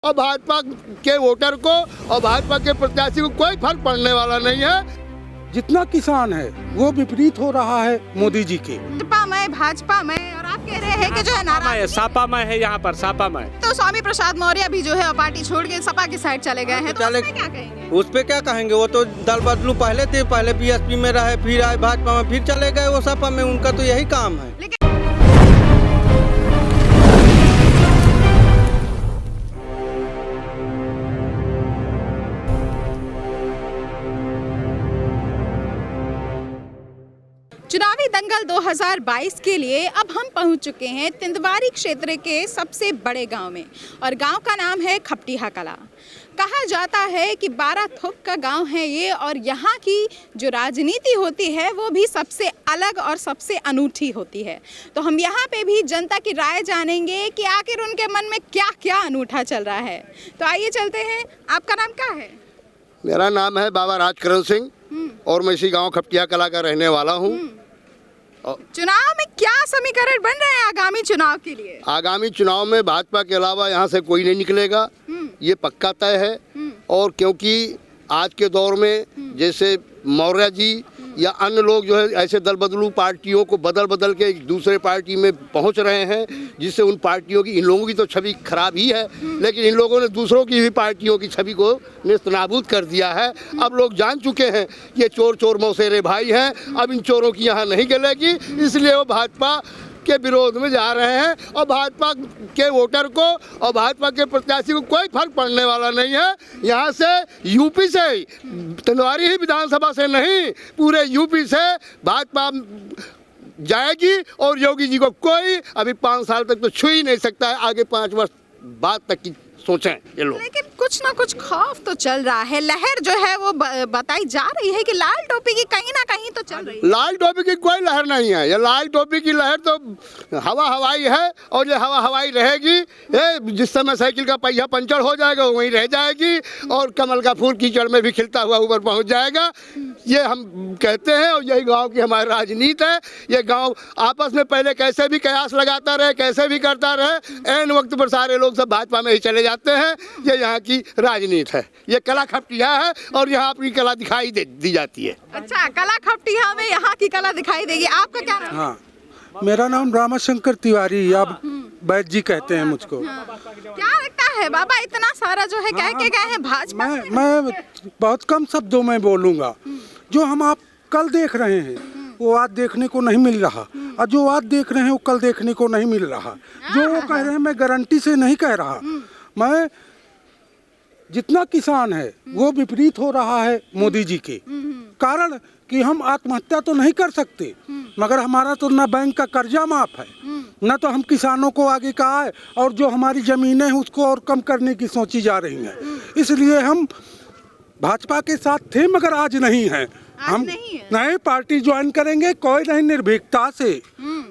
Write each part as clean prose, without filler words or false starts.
और भाजपा के वोटर को और भाजपा के प्रत्याशी को कोई फर्क पड़ने वाला नहीं है। जितना किसान है वो विपरीत हो रहा है मोदी जी के। भाजपा में और आप कह रहे हैं कि जो है नाराज सापा में है, यहाँ पर सापा में तो स्वामी प्रसाद मौर्य भी जो है पार्टी छोड़ के सपा की साइड चले गए हैं, तो उस पे क्या कहेंगे? उस पे क्या कहेंगे, वो तो दल बदलू पहले थे, पहले बीएसपी में रहे, फिर आए भाजपा में, फिर चले गए वो सपा में। उनका तो यही काम है। चुनावी दंगल 2022 के लिए अब हम पहुंच चुके हैं तिंदवारी क्षेत्र के सबसे बड़े गांव में, और गांव का नाम है खपटिहा कला। कहा जाता है कि 12 थोक का गांव है ये, और यहाँ की जो राजनीति होती है वो भी सबसे अलग और सबसे अनूठी होती है। तो हम यहाँ पे भी जनता की राय जानेंगे कि आखिर उनके मन में क्या क्या अनूठा चल रहा है। तो आइए चलते हैं। आपका नाम क्या है? मेरा नाम है बाबा राजकरण सिंह और मैं इसी गांव खपटिया कला का रहने वाला हूं। चुनाव में क्या समीकरण बन रहे हैं आगामी चुनाव के लिए? आगामी चुनाव में भाजपा के अलावा यहां से कोई नहीं निकलेगा, ये पक्का तय है। और क्योंकि आज के दौर में जैसे मौर्य जी या अन्य लोग जो है ऐसे दल बदलू पार्टियों को बदल बदल के एक दूसरे पार्टी में पहुंच रहे हैं, जिससे उन पार्टियों की, इन लोगों की तो छवि खराब ही है, लेकिन इन लोगों ने दूसरों की भी पार्टियों की छवि को नेस्तनाबूद कर दिया है। अब लोग जान चुके हैं ये चोर चोर मौसेरे भाई हैं, अब इन चोरों की यहाँ नहीं गलेगी, इसलिए वो भाजपा के विरोध में जा रहे हैं। और भाजपा के वोटर को और भाजपा के प्रत्याशी को कोई फर्क पड़ने वाला नहीं है। यहाँ से यूपी से, तिंदवारी ही विधानसभा से नहीं, पूरे यूपी से भाजपा जाएगी और योगी जी को कोई अभी 5 साल तक तो छू ही नहीं सकता है। आगे 5 वर्ष बाद तक की सोचें ये लोग। लेकिन कुछ ना कुछ खौफ तो चल रहा है, लहर जो है वो बताई जा रही है कि लाल टोपी की कहीं ना कहीं तो चल रही है। लाल टोपी की कोई लहर नहीं है, ये लाल टोपी की लहर तो हवा हवाई है, और ये हवा हवाई रहेगी। ये जिस समय साइकिल का पहिया पंचर हो जाएगा वो वहीं रह जाएगी, और कमल का फूल कीचड़ में भी खिलता हुआ ऊपर पहुंच जाएगा। ये हम कहते हैं, और यही गांव की हमारी राजनीति है। ये गांव आपस में पहले कैसे भी कयास लगाता रहे, कैसे भी करता रहे, ऐन वक्त पर सारे लोग सब भाजपा में ही चले जाते हैं। ये यहाँ की राजनीति है, ये कला खपटिया है, और यहाँ अपनी कला दिखाई दी जाती है। अच्छा, कला खपटिया में यहाँ की कला दिखाई देगी। आपका क्या नाम? हाँ, मेरा नाम रामाशंकर तिवारी, आप बैद जी कहते हैं मुझको। क्या लगता है बाबा, इतना सारा जो है कह के गए हैं भाजपा? मैं बहुत कम शब्दों में बोलूँगा। जो हम आप कल देख रहे हैं वो आज देखने को नहीं मिल रहा, और जो आज देख रहे हैं वो कल देखने को नहीं मिल रहा। जो वो कह रहे हैं मैं गारंटी से नहीं कह रहा, मैं जितना किसान है वो विपरीत हो रहा है मोदी जी के कारण कि हम आत्महत्या तो नहीं कर सकते, मगर हमारा तो ना बैंक का कर्जा माफ है, न तो हम किसानों को आगे का आए, और जो हमारी ज़मीनें हैं उसको और कम करने की सोची जा रही हैं। इसलिए हम भाजपा के साथ थे, मगर आज नहीं हैं। हम नए पार्टी ज्वाइन करेंगे, कोई नहीं, निर्भीकता से।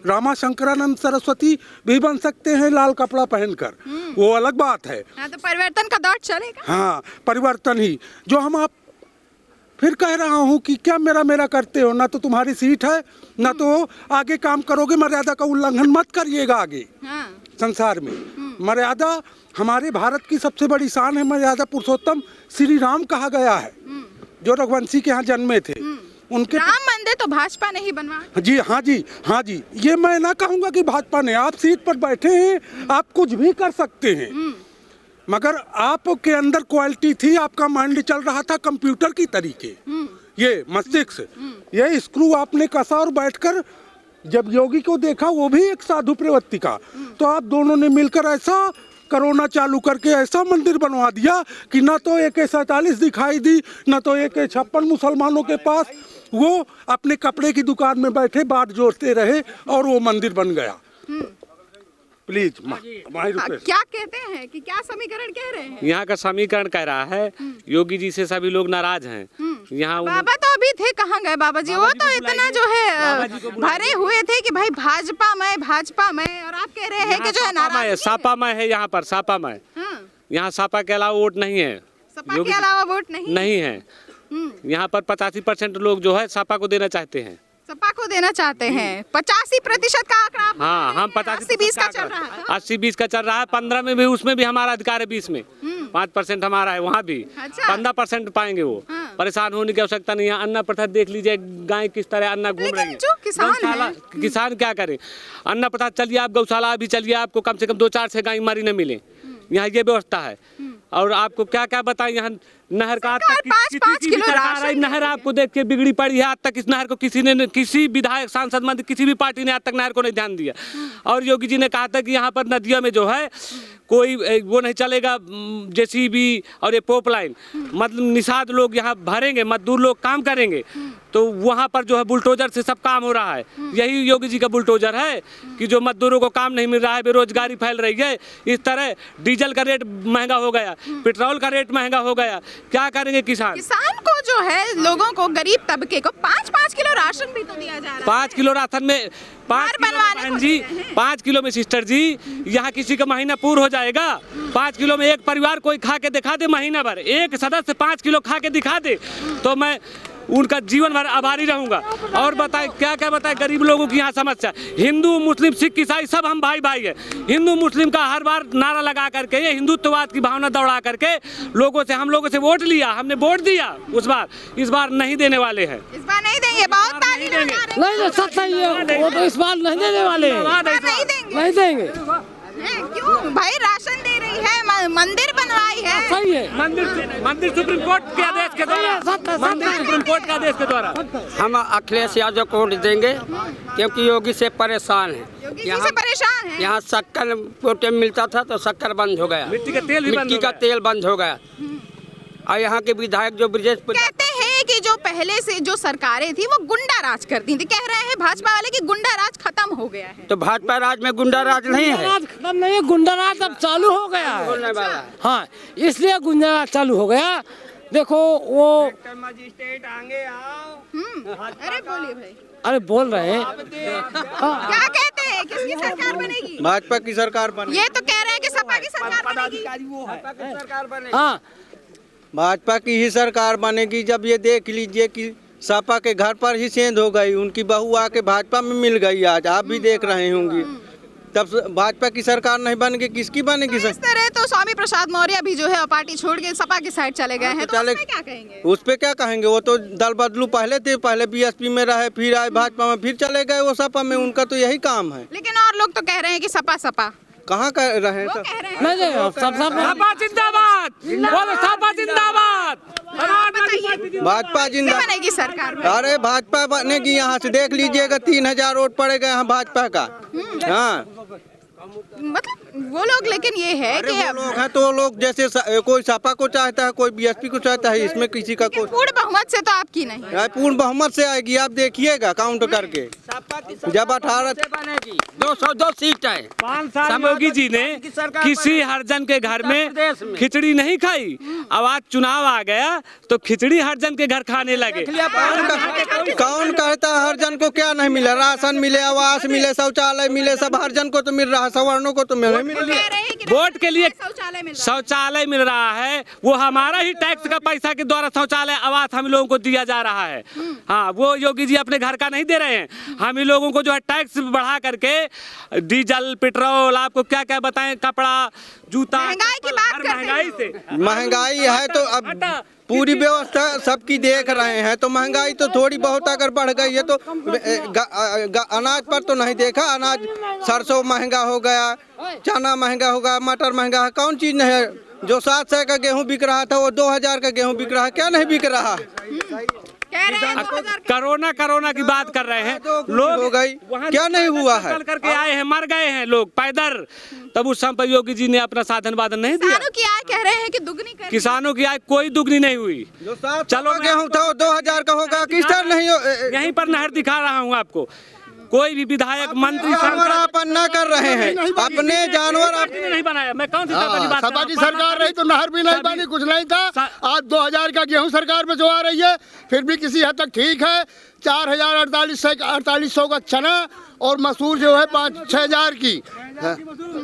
रामा शंकरानंद सरस्वती भी बन सकते हैं लाल कपड़ा पहनकर, वो अलग बात है। हाँ, तो परिवर्तन का दौर चलेगा। हाँ, परिवर्तन ही। जो हम आप फिर कह रहा हूँ कि क्या मेरा करते हो, ना तो तुम्हारी सीट है, ना तो आगे काम करोगे। मर्यादा का उल्लंघन मत करिएगा आगे। संसार में मर्यादा, हमारे भारत की सबसे बड़ी शान है मर्यादा। पुरुषोत्तम श्री राम कहा गया है, जो रघुवंशी के यहाँ जन्मे थे। उनके राम मंदिर तो भाजपा ने ही बनवाया। जी हाँ जी, हाँ जी। ये मैं ना कहूँगा कि भाजपा ने, आप सीट पर बैठे हैं, आप कुछ भी कर सकते हैं, मगर आपके अंदर क्वालिटी थी, आपका माइंड चल रहा था कंप्यूटर की तरीके। ये मस्तिष्क, ये स्क्रू आपने कसा, और बैठकर जब योगी को देखा, वो भी एक साधु प्रवृत्ति का, तो आप दोनों ने मिलकर ऐसा कोरोना चालू करके ऐसा मंदिर बनवा दिया कि ना तो AK-47 दिखाई दी, ना तो AK-56 मुसलमानों के पास। वो अपने कपड़े की दुकान में बैठे बाट जोड़ते रहे, और वो मंदिर बन गया। प्लीज क्या कहते हैं कि क्या समीकरण कह रहे हैं? यहाँ का समीकरण कह रहा है योगी जी से सभी लोग नाराज हैं। यहाँ बाबा तो अभी थे, कहाँ गए बाबा जी? वो तो इतना जो है भरे हुए थे कि भाई भाजपा में, और आप कह रहे हैं कि जो है नाराज। सापा में है, यहाँ पर सापा में। यहाँ सापा के अलावा वोट नहीं है, सपा के अलावा वोट नहीं है। यहाँ पर 85% लोग जो है सापा को देना चाहते हैं। सपा को देना चाहते हैं। 85% का आंकड़ा आप हाँ, हम 80-20 का चल रहा था। 80-20 का चल रहा है। 15 में भी, उसमें भी हमारा अधिकार है। 20 में 5% हमारा है, वहाँ भी अच्छा। 15% पाएंगे वो। हाँ। परेशान होने की आवश्यकता नहीं है। अन्ना प्रथा देख लीजिए, गाय किस तरह अन्ना घूम लेकिन रही है। जो किसान गौशाला, हैं- किसान क्या करे? अन्ना प्रथा चलिए, आप गौशाला अभी चलिए, आपको कम से कम 2-4 से गाय मारी न मिले। यहाँ ये व्यवस्था है। और आपको क्या क्या बताएं, यहाँ नहर का आज तक सरकार 5-5 किलो सरकार आई, राशन नहर आपको देख के बिगड़ी पड़ी है। आज तक इस नहर को किसी विधायक, सांसद, मंत्री, किसी भी पार्टी ने आज तक नहर को नहीं ध्यान दिया। और योगी जी ने कहा था कि यहाँ पर नदियों में जो है कोई वो नहीं चलेगा, जेसीबी और ये पोप लाइन, मतलब निषाद लोग यहाँ भरेंगे, मजदूर लोग काम करेंगे, तो वहाँ पर जो है बुलडोजर से सब काम हो रहा है। यही योगी जी का बुलडोजर है कि जो मजदूरों को काम नहीं मिल रहा है, बेरोजगारी फैल रही है। इस तरह डीजल का रेट महंगा हो गया, पेट्रोल का रेट महंगा हो गया, क्या करेंगे किसान? किसान को जो है, लोगों को, गरीब तबके को 5-5 किलो राशन भी तो दिया जा रहा है। 5 किलो राशन में 5 किलो बनवाने बहन को जी, दे रहे हैं। 5 किलो में सिस्टर जी, यहाँ किसी का महीना पूरा हो जाएगा। 5 किलो में एक परिवार कोई खा के दिखा दे महीना भर, एक सदस्य 5 किलो खा के दिखा दे, तो मैं उनका जीवन भर आभारी रहूंगा। और बताए क्या क्या बताए गरीब लोगों की यहाँ समस्या। हिंदू, मुस्लिम, सिख, ईसाई सब हम भाई भाई है। हिंदू मुस्लिम का हर बार नारा लगा करके, ये हिंदुत्ववाद की भावना दौड़ा करके हम लोगों से वोट लिया, हमने वोट दिया उस बार। इस बार नहीं देने वाले हैं। इस बार नहीं देंगे, बहुत ताली नहीं देंगे। बजा रहे हैं। नहीं सच सही है, वो तो इस बार नहीं देने वाले हैं। इस बार नहीं देंगे। नहीं देंगे, हैं, क्यों भाई? राशन दे रही है, मंदिर बनवाई है। सही है। मंदिर सुप्रीम कोर्ट के आदेश के द्वारा, मंदिर सुप्रीम कोर्ट के आदेश के द्वारा। हम अखिलेश यादव को वोट देंगे क्योंकि योगी से परेशान है। योगी जी से परेशान है। यहाँ शक्कर पोटे मिलता था तो शक्कर बंद हो गया, मिट्टी का तेल भी बंद मिट्टी हो का गया। तेल बंद हो गया। और यहाँ के विधायक जो ब्रजेश कहते हैं कि जो पहले से जो सरकारें थी वो गुंडा राज करती थी। कह रहे हैं भाजपा वाले कि गुंडा राज खत्म हो गया है। तो भाजपा राज में गुंडा राज नहीं है, राज खत्म नहीं है, गुंडा राज अब चालू हो गया है। बोलने वाला है। हाँ, इसलिए गुंडा राज चालू हो गया। देखो वो, मजिस्ट्रेट आगे आओ। अरे बोलिए भाई, अरे बोल रहे हैं। क्या कहते हैं, किसकी सरकार बनेगी? भाजपा की सरकार बने। ये तो कह रहे हैं कि सपा की सरकार बनेगी। हाँ, भाजपा की ही सरकार बनेगी। जब ये देख लीजिए कि सपा के घर पर ही सेंध हो गई, उनकी बहू आके भाजपा में मिल गई। आज आप भी देख रहे होंगे। तब भाजपा की सरकार नहीं बनेगी, किसकी बनेगी? इस तरह तो स्वामी प्रसाद मौर्य भी जो है पार्टी छोड़ के सपा की साइड चले गए हैं, तो चले- उसमें क्या कहेंगे? उस पे क्या कहेंगे? वो तो दल बदलू पहले थे, पहले बीएसपी में रहे, फिर आए भाजपा में, फिर चले गए वो सपा में। उनका तो यही काम है। लेकिन और लोग तो कह रहे हैं कि सपा सपा कहाँ कर रहे हैं वो सब? कह रहे हैं। नहीं नहीं, सब सपा जिंदाबाद, बोलो सपा जिंदाबाद। बताइए, भाजपा किसकी जिंदा। बनेगी सरकार में? अरे भाजपा बनेगी। यहाँ से देख लीजिएगा 3000 वोट पड़ेगा यहाँ भाजपा का। हाँ, मतलब वो लोग, लेकिन ये है अरे कि वो लोग हैं तो वो लोग जैसे कोई सपा को चाहता है, कोई बीएसपी को चाहता है, इसमें किसी का कोई पूर्ण बहुमत से तो आपकी नहीं। पूर्ण बहुमत से आएगी। आप देखिएगा काउंट करके। जब 18 बनेगी 202 सीट है। 5 साल योगी जी ने किसी हरिजन के घर में खिचड़ी नहीं खाई। अब आज चुनाव आ गया तो खिचड़ी हरिजन के घर खाने लगे। कौन कहता है हर जन को क्या नहीं मिला? राशन मिले, आवास मिले, शौचालय मिले, सब हर जन को तो मिल रहा है, सवर्णों को तो नहीं मिल कह रहे हैं कि वोट के लिए शौचालय मिल रहा है। शौचालय मिल रहा है, वो हमारा ही टैक्स का पैसा के द्वारा शौचालय आवास हम लोगों को दिया जा रहा है। हाँ, वो योगी जी अपने घर का नहीं दे रहे हैं। हम ही लोगों को जो है टैक्स बढ़ा करके डीजल, पेट्रोल, आपको क्या क्या बताएं, कपड़ा, जूता, महंगाई की बात हर करते महंगाई हैं। से महंगाई है तो अब पूरी व्यवस्था सबकी देख रहे हैं, तो महंगाई तो थोड़ी बहुत अगर बढ़ गई है तो अनाज पर तो नहीं देखा। अनाज सरसों महंगा हो गया, चना महंगा हो गया, मटर महंगा है। कौन चीज नहीं है? जो 700 का गेहूं बिक रहा था वो 2000 का गेहूं बिक रहा है। क्या नहीं बिक रहा? कह रहे हैं 2000 कोरोना की बात कर रहे हैं लोग हो गई, वहाँ क्या नहीं हुआ है? चल करके आए हैं, मर गए हैं लोग पैदल। तब उस समय पर योगी जी ने अपना साधन वाधन नहीं दिया। किसानों की आय कह रहे हैं कि दुगनी कर किसानों की आय कोई दुगनी नहीं हुई। जो 700 चलो का गेहूं था वो 2000 का होगा। किस तरह नहीं हो? यहीं पर नहर दिखा रहा हूँ आपको। कोई भी विधायक, मंत्री, जानवर अपन न कर रहे हैं, अपने जानवर आप ने नहीं बनाया। मैं कौन सी सपा की बात सपा की सरकार रही तो नहर भी नहीं बनी, कुछ नहीं था। आज 2000 का गेहूं सरकार में जो आ रही है, फिर भी किसी हद तक ठीक है। 4800 का चना और मसूर जो है 5-6 हजार की।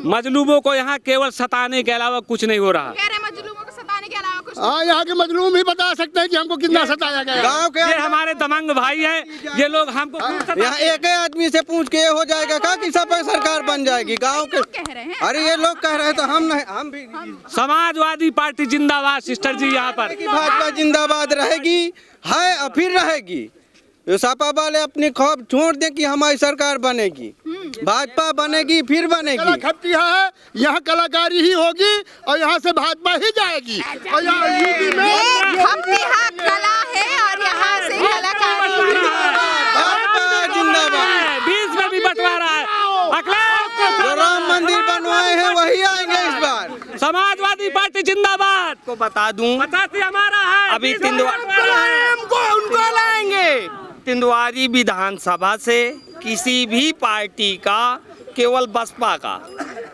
मजलूबों को यहाँ केवल सताने के अलावा कुछ नहीं हो रहा। कह रहे हैं मजलूमों को सताने के अलावा कुछ हाँ, यहाँ के मजलूम ही बता सकते हैं कि हमको कितना सताया गया। गांव के ये हमारे दमंग भाई हैं, ये लोग हमको यहाँ एक ही आदमी से पूछ के ये हो जाएगा क्या कि सब सरकार बन जाएगी गांव के? कह रहे हैं। अरे ये लोग कह रहे हैं तो हम नहीं, हम भी समाजवादी पार्टी जिंदाबाद सिस्टर जी यहाँ पर। कि भाजपा जिंदाबाद रहेगी है और फिर रहेगी। ये सपा वाले अपनी खौफ छोड़ दें कि हमारी सरकार बनेगी, भाजपा बनेगी फिर बनेगी। खपटिया है, यहाँ कलाकारी ही होगी और यहाँ से भाजपा ही जाएगी। और यहाँ यूपी में ये खपटिया कला है और यहाँ से कलाकारी। भाजपा जिंदाबाद। 20 में भी बंटवारा है। जो राम मंदिर बनवाए हैं वही आएंगे इस बार। समाजवादी पार्टी जिंदाबाद। को बता दूं 85 हमारा है। अभी 20 में बंटवारा है। उनको लाएंगे। तिंदवारी विधानसभा से किसी भी पार्टी का, केवल बसपा का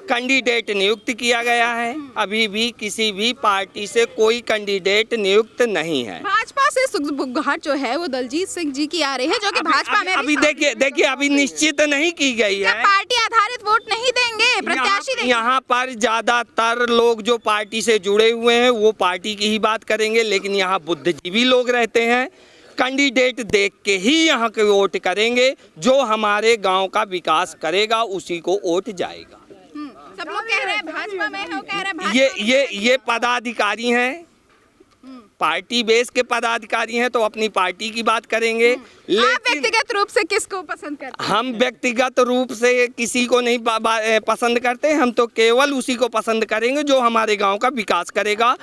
कैंडिडेट नियुक्त किया गया है। अभी भी किसी भी पार्टी से कोई कैंडिडेट नियुक्त नहीं है। भाजपा से सुगबुगाहट जो है वो दलजीत सिंह जी की आ रही है, जो कि भाजपा में अभी देखिए अभी निश्चित नहीं की गई क्या है। पार्टी आधारित वोट नहीं देंगे, प्रत्याशी देंगे? यहाँ पर ज्यादातर लोग जो पार्टी से जुड़े हुए हैं वो पार्टी की ही बात करेंगे, लेकिन यहाँ बुद्धिजीवी लोग रहते हैं। कैंडिडेट देख के ही यहाँ के वोट करेंगे, जो हमारे गांव का विकास करेगा उसी को वोट जाएगा। सब लोग कह रहे हैं भाजपा में है, वो कह रहे हैं भाजपा ये पदाधिकारी हैं, पार्टी बेस के पदाधिकारी हैं, तो अपनी पार्टी की बात करेंगे। आप लेकिन व्यक्तिगत रूप से किसको पसंद करते हैं? हम व्यक्तिगत रूप से किसी को नहीं पसंद करते, हम तो केवल उसी को पसंद करेंगे जो हमारे गांव का विकास करेगा।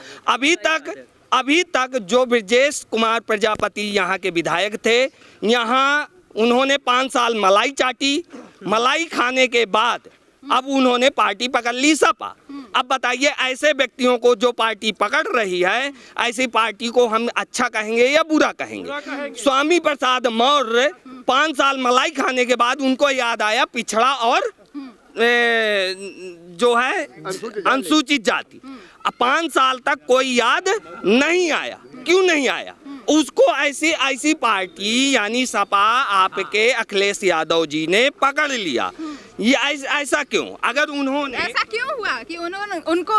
अभी तक जो ब्रजेश कुमार प्रजापति यहाँ के विधायक थे, यहाँ उन्होंने 5 साल मलाई चाटी। मलाई खाने के बाद अब उन्होंने पार्टी पकड़ ली सपा। अब बताइए, ऐसे व्यक्तियों को जो पार्टी पकड़ रही है, ऐसी पार्टी को हम अच्छा कहेंगे या बुरा कहेंगे? स्वामी प्रसाद मौर्य 5 साल मलाई खाने के बाद उनको याद आया पिछड़ा और जो है अनुसूचित जाति। अब 5 साल तक कोई याद नहीं आया। क्यों नहीं आया? उसको ऐसी पार्टी यानी सपा आपके अखिलेश यादव जी ने पकड़ लिया। ये ऐसा क्यों? अगर उन्होंने ऐसा क्यों हुआ कि उन्होंने उनको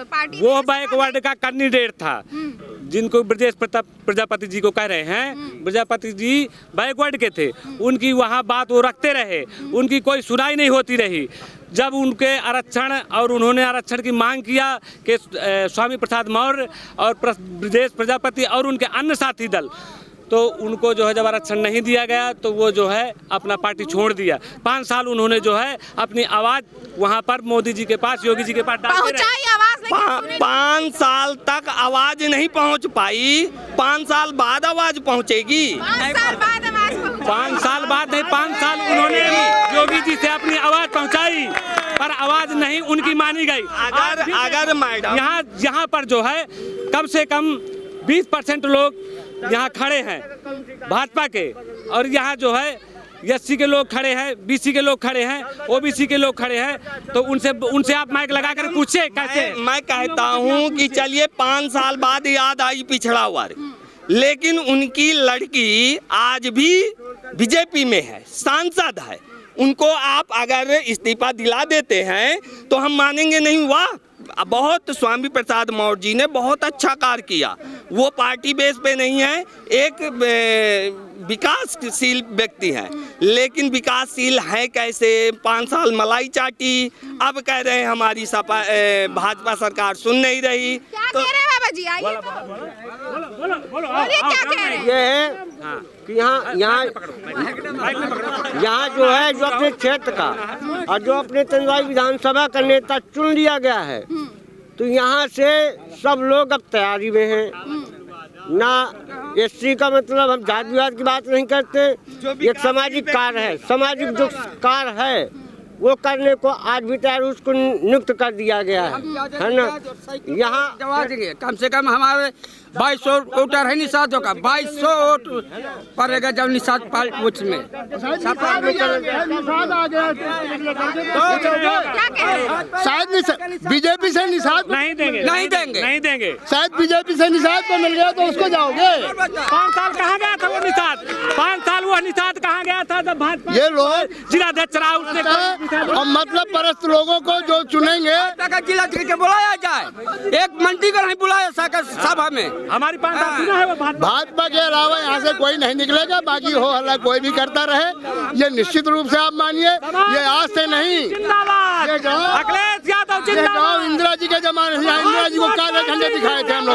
पार्टी वो बैकवर्ड का कैंडिडेट था, जिनको ब्रजेश प्रजापति जी को कह रहे हैं, प्रजापति जी बैकवर्ड के थे। उनकी वहाँ बात वो रखते रहे, उनकी कोई सुनाई नहीं होती रही। जब उनके आरक्षण और उन्होंने आरक्षण की मांग किया कि स्वामी प्रसाद मौर्य और ब्रजेश प्रजापति और उनके अन्य साथी दल, तो उनको जो है जब आरक्षण नहीं दिया गया तो वो जो है अपना पार्टी छोड़ दिया। 5 साल उन्होंने जो है अपनी आवाज़ वहाँ पर मोदी जी के पास, योगी जी के पास पहुंचाई आवाज, लेकिन 5 साल तक आवाज नहीं पहुँच पाई। 5 साल बाद आवाज पहुँचेगी। 5 साल बाद आवाज पहुंचाई। 5 साल बाद नहीं, 5 साल उन्होंने योगी जी से अपनी आवाज़ पहुँचाई, पर आवाज़ नहीं उनकी मानी गई। अगर मैडम यहाँ पर जो है कम से कम 20% लोग यहाँ खड़े हैं भाजपा के, और यहाँ जो है एससी के लोग खड़े हैं, बीसी के लोग खड़े हैं, ओबीसी के लोग खड़े हैं, तो उनसे आप माइक लगा कर पूछे कैसे? मैं कहता हूँ कि चलिए 5 साल बाद याद आई पिछड़ा वर्ग, लेकिन उनकी लड़की आज भी बीजेपी में है, सांसद है। उनको आप अगर इस्तीफा दिला देते हैं तो हम मानेंगे नहीं। वाह, बहुत स्वामी प्रसाद मौर्य जी ने बहुत अच्छा कार्य किया। वो पार्टी बेस पे नहीं है, एक विकासशील व्यक्ति है, लेकिन विकासशील है कैसे? 5 साल मलाई चाटी, अब कह रहे हैं हमारी सपा भाजपा सरकार सुन नहीं रही। क्या कह रहे हैं बाबा जी? आइए बोलिए, क्या कह रहे हैं? ये है कि यहाँ जो है, जो अपने क्षेत्र का और जो अपने तिंदवारी विधानसभा का नेता चुन लिया गया है, तो यहाँ से सब लोग अब तैयारी में हैं। ना एससी का मतलब हम जात विवाद की बात नहीं करते, एक सामाजिक कार्य है, सामाजिक जो कार्य है वो करने को आज भी तैयार, उसको नियुक्त कर दिया गया है ना। यहाँ जवाब देंगे, कम से कम हमारे 2200 वोटर है निषादों का, 2200 वोट पड़ेगा जब निषाद पार्टी में। शायद बीजेपी से निषाद नहीं देंगे, नहीं देंगे, नहीं देंगे। शायद बीजेपी से निषाद को मिल गया तो उसको जाओगे। 5 साल कहाँ गया था वो निषाद? 5 साल वो निषाद कहाँ गया था जब भाजपा ये लोग जिलाध्यक्ष राउत ने और मतलब परस्त लोगों को जो चुनेंगे जिला के बुलाया जाए, एक मंत्री को नहीं बुलाया सभा में। हमारी भाजपा के अलावा यहाँ से कोई नहीं निकलेगा, बाकी हो हल्ला कोई भी करता रहे, ये निश्चित रूप से आप मानिए, ये आज से नहीं, ये गाँव इंदिरा जी के जमाने से, इंदिरा जी को काले झंडे दिखाए थे हम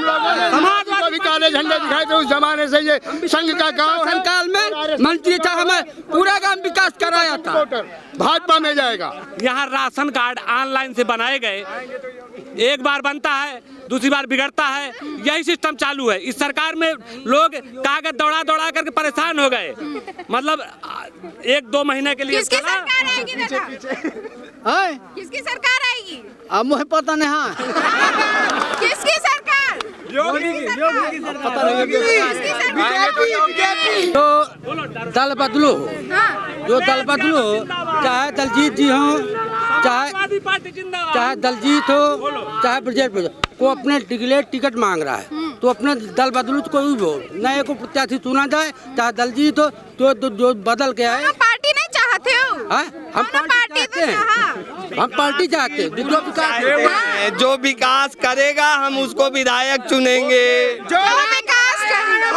लोगों ने समाज को भी काले झंडे दिखाए थे उस जमाने से। ये संघ का गाँव है, काल में मंत्री था, हमें पूरा गाँव विकास कराया था। भाजपा में जाएगा। यहाँ राशन कार्ड ऑनलाइन से बनाए गए, एक बार बनता है, दूसरी बार बिगड़ता है, यही सिस्टम चालू है। इस सरकार में लोग कागज दौड़ा दौड़ा करके परेशान हो गए, मतलब 1-2 महीने के लिए। किसकी सरकार आएगी बेटा? किसकी सरकार आएगी? अब मुझे पता नहीं। हाँ, किसकी सरकार? तो दल बदलो, जो दल बदलो, चाहे दलजीत जी हो, चाहे दलजीत हो, चाहे ब्रजेश को अपने टिकट मांग रहा है तो अपने दल बदलू तो कोई भी हो, नए को प्रत्याशी चुना जाए, चाहे दलजीत हो तो जो बदल के आए। पार्टी नहीं चाहते हो? हम पार्टी चाहते हैं, हम पार्टी चाहते हैं। जो विकास करेगा हम उसको विधायक चुनेंगे। जो विकास करेगा